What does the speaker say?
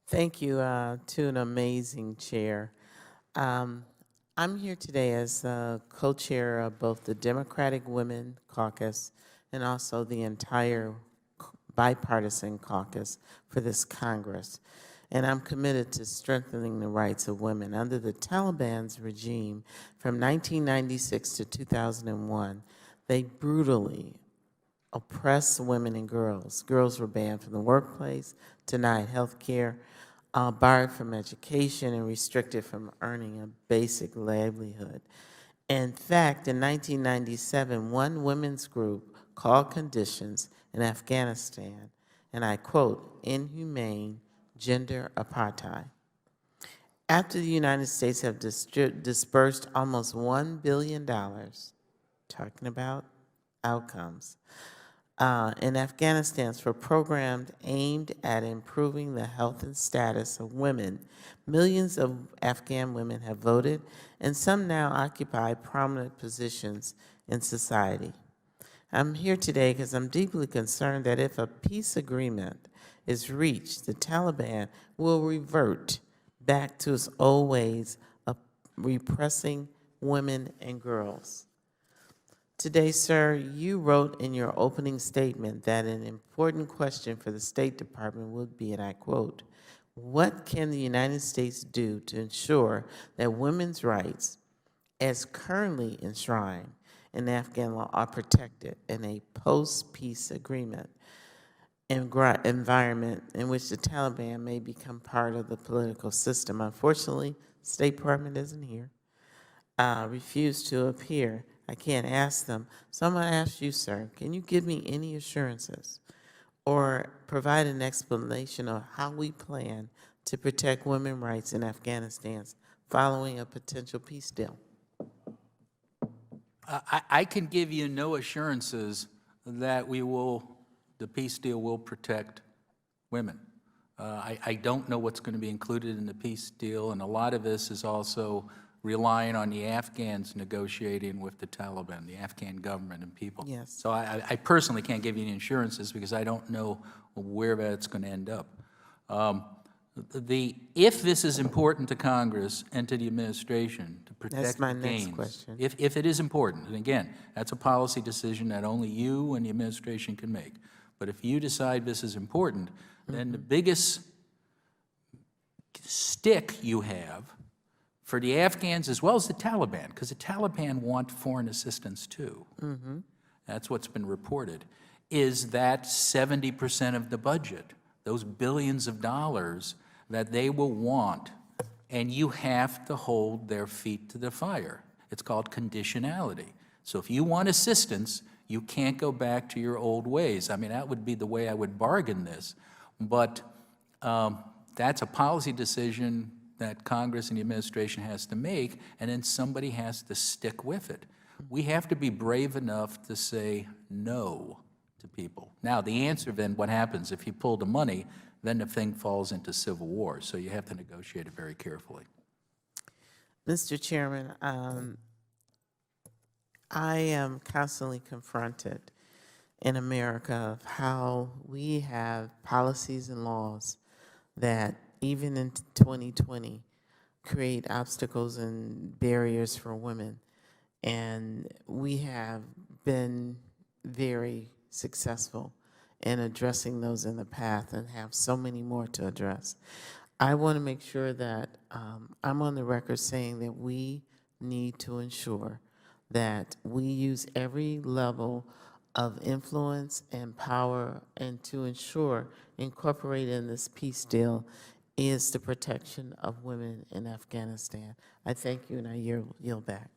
Thank you to an amazing chair. Um, I'm here today as co-chair of both the Democratic Women Caucus and also the entire bipartisan caucus for this Congress. And I'm committed to strengthening the rights of women. Under the Taliban's regime from 1996 to 2001, they brutally oppress women and girls. Girls were banned from the workplace, denied health care, barred from education, and restricted from earning a basic livelihood. In fact, in 1997, one women's group called conditions in Afghanistan, and I quote, inhumane gender apartheid. After the United States have dispersed almost $1 billion, talking about outcomes, in Afghanistan for programs aimed at improving the health and status of women. Millions of Afghan women have voted, and some now occupy prominent positions in society. I'm here today because I'm deeply concerned that if a peace agreement is reached, the Taliban will revert back to its old ways of repressing women and girls. Today, sir, you wrote in your opening statement that an important question for the State Department would be, and I quote, what can the United States do to ensure that women's rights, as currently enshrined in Afghan law, are protected in a post-peace agreement environment in which the Taliban may become part of the political system? Unfortunately, the State Department isn't here. Refused to appear. I can't ask them. So I'm going to ask you, sir, can you give me any assurances or provide an explanation of how we plan to protect women's rights in Afghanistan following a potential peace deal? I can give you no assurances that the peace deal will protect women. I don't know what's going to be included in the peace deal, and a lot of this is also relying on the Afghans negotiating with the Taliban, the Afghan government and people. Yes. So I personally can't give you any assurances because I don't know where that's going to end up. If this is important to Congress and to the administration to protect That's my the next gains, question. if it is important, and again, that's a policy decision that only you and the administration can make. But if you decide this is important, then the biggest stick you have for the Afghans as well as the Taliban, because the Taliban want foreign assistance too. That's what's been reported, is that 70% of the budget, those billions of dollars that they will want, and you have to hold their feet to the fire. It's called conditionality. So if you want assistance, you can't go back to your old ways. I mean, that would be the way I would bargain this. But that's a policy decision that Congress and the administration has to make, and then somebody has to stick with it. We have to be brave enough to say no to people. Now, the answer then, what happens if you pull the money, then the thing falls into civil war. So you have to negotiate it very carefully. Mr. Chairman, I am constantly confronted in America of how we have policies and laws that even in 2020 create obstacles and barriers for women. And we have been very successful in addressing those in the past and have so many more to address. I want to make sure that I'm on the record saying that we need to ensure that we use every level of influence and power, and to ensure incorporated in this peace deal is the protection of women in Afghanistan. I thank you, and I yield back.